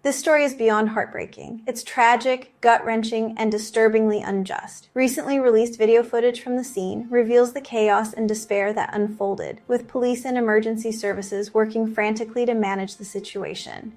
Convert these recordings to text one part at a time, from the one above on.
This story is beyond heartbreaking. It's tragic, gut-wrenching, and disturbingly unjust. Recently released video footage from the scene reveals the chaos and despair that unfolded, with police and emergency services working frantically to manage the situation.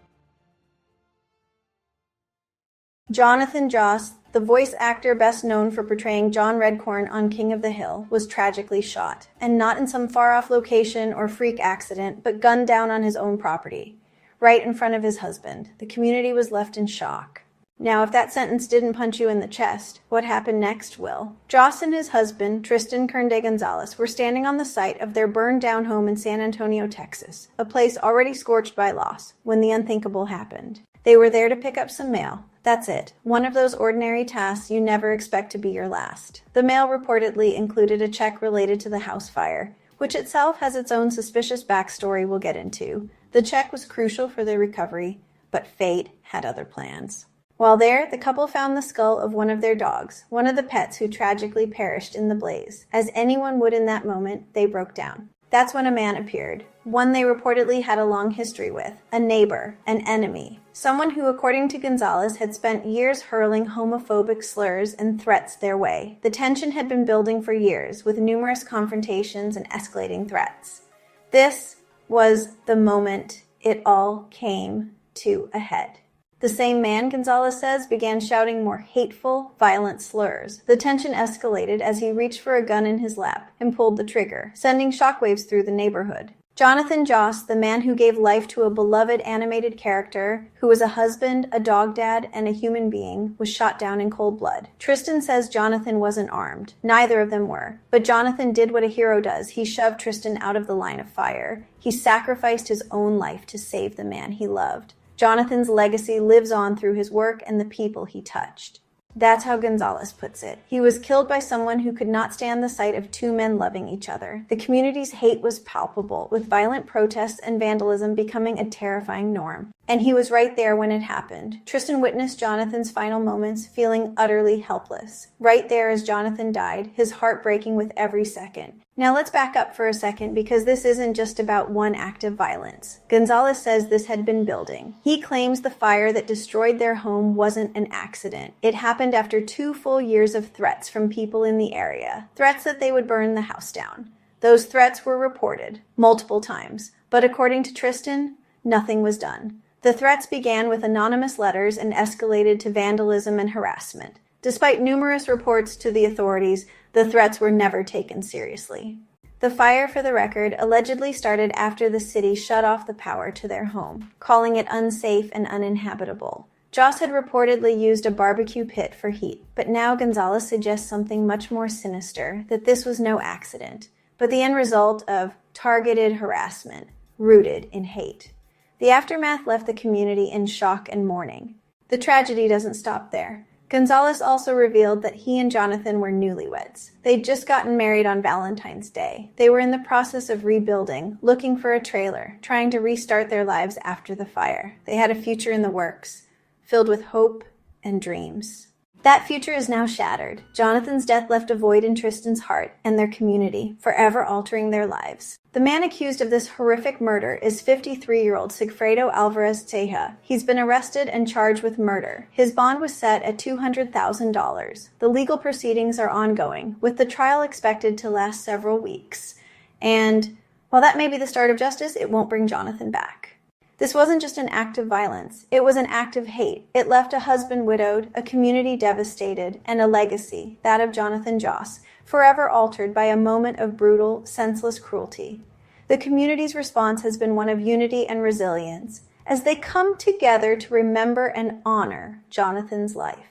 Jonathan Joss, the voice actor best known for portraying John Redcorn on King of the Hill, was tragically shot, and not in some far-off location or freak accident, but gunned down on his own property, right in front of his husband. The community was left in shock. Now, if that sentence didn't punch you in the chest, what happened next will. Joss and his husband, Tristan Kern de Gonzales, were standing on the site of their burned-down home in San Antonio, Texas, a place already scorched by loss, when the unthinkable happened. They were there to pick up some mail. That's it. One of those ordinary tasks you never expect to be your last. The mail reportedly included a check related to the house fire, which itself has its own suspicious backstory we'll get into. The check was crucial for their recovery, but fate had other plans. While there, the couple found the skull of one of their dogs, one of the pets who tragically perished in the blaze. As anyone would in that moment, they broke down. That's when a man appeared, one they reportedly had a long history with, a neighbor, an enemy, someone who, according to Gonzales, had spent years hurling homophobic slurs and threats their way. The tension had been building for years, with numerous confrontations and escalating threats. This was the moment it all came to a head. The same man, Gonzales says, began shouting more hateful, violent slurs. The tension escalated as he reached for a gun in his lap and pulled the trigger, sending shockwaves through the neighborhood. Jonathan Joss, the man who gave life to a beloved animated character, who was a husband, a dog dad, and a human being, was shot down in cold blood. Tristan says Jonathan wasn't armed. Neither of them were. But Jonathan did what a hero does. He shoved Tristan out of the line of fire. He sacrificed his own life to save the man he loved. Jonathan's legacy lives on through his work and the people he touched. That's how Gonzales puts it. He was killed by someone who could not stand the sight of two men loving each other. The community's hate was palpable, with violent protests and vandalism becoming a terrifying norm. And he was right there when it happened. Tristan witnessed Jonathan's final moments, feeling utterly helpless. Right there as Jonathan died, his heart breaking with every second. Now let's back up for a second, because this isn't just about one act of violence. Gonzales says this had been building. He claims the fire that destroyed their home wasn't an accident. It happened after 2 full years of threats from people in the area. Threats that they would burn the house down. Those threats were reported multiple times, but according to Tristan, nothing was done. The threats began with anonymous letters and escalated to vandalism and harassment. Despite numerous reports to the authorities, the threats were never taken seriously. The fire, for the record, allegedly started after the city shut off the power to their home, calling it unsafe and uninhabitable. Joss had reportedly used a barbecue pit for heat, but now Gonzales suggests something much more sinister, that this was no accident, but the end result of targeted harassment, rooted in hate. The aftermath left the community in shock and mourning. The tragedy doesn't stop there. Gonzales also revealed that he and Jonathan were newlyweds. They'd just gotten married on Valentine's Day. They were in the process of rebuilding, looking for a trailer, trying to restart their lives after the fire. They had a future in the works, filled with hope and dreams. That future is now shattered. Jonathan's death left a void in Tristan's heart and their community, forever altering their lives. The man accused of this horrific murder is 53-year-old Sigfredo Alvarez Ceja. He's been arrested and charged with murder. His bond was set at $200,000. The legal proceedings are ongoing, with the trial expected to last several weeks. And while that may be the start of justice, it won't bring Jonathan back. This wasn't just an act of violence. It was an act of hate. It left a husband widowed, a community devastated, and a legacy, that of Jonathan Joss, forever altered by a moment of brutal, senseless cruelty. The community's response has been one of unity and resilience, as they come together to remember and honor Jonathan's life.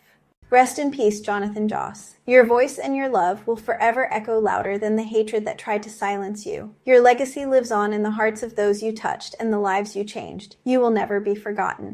Rest in peace, Jonathan Joss. Your voice and your love will forever echo louder than the hatred that tried to silence you. Your legacy lives on in the hearts of those you touched and the lives you changed. You will never be forgotten.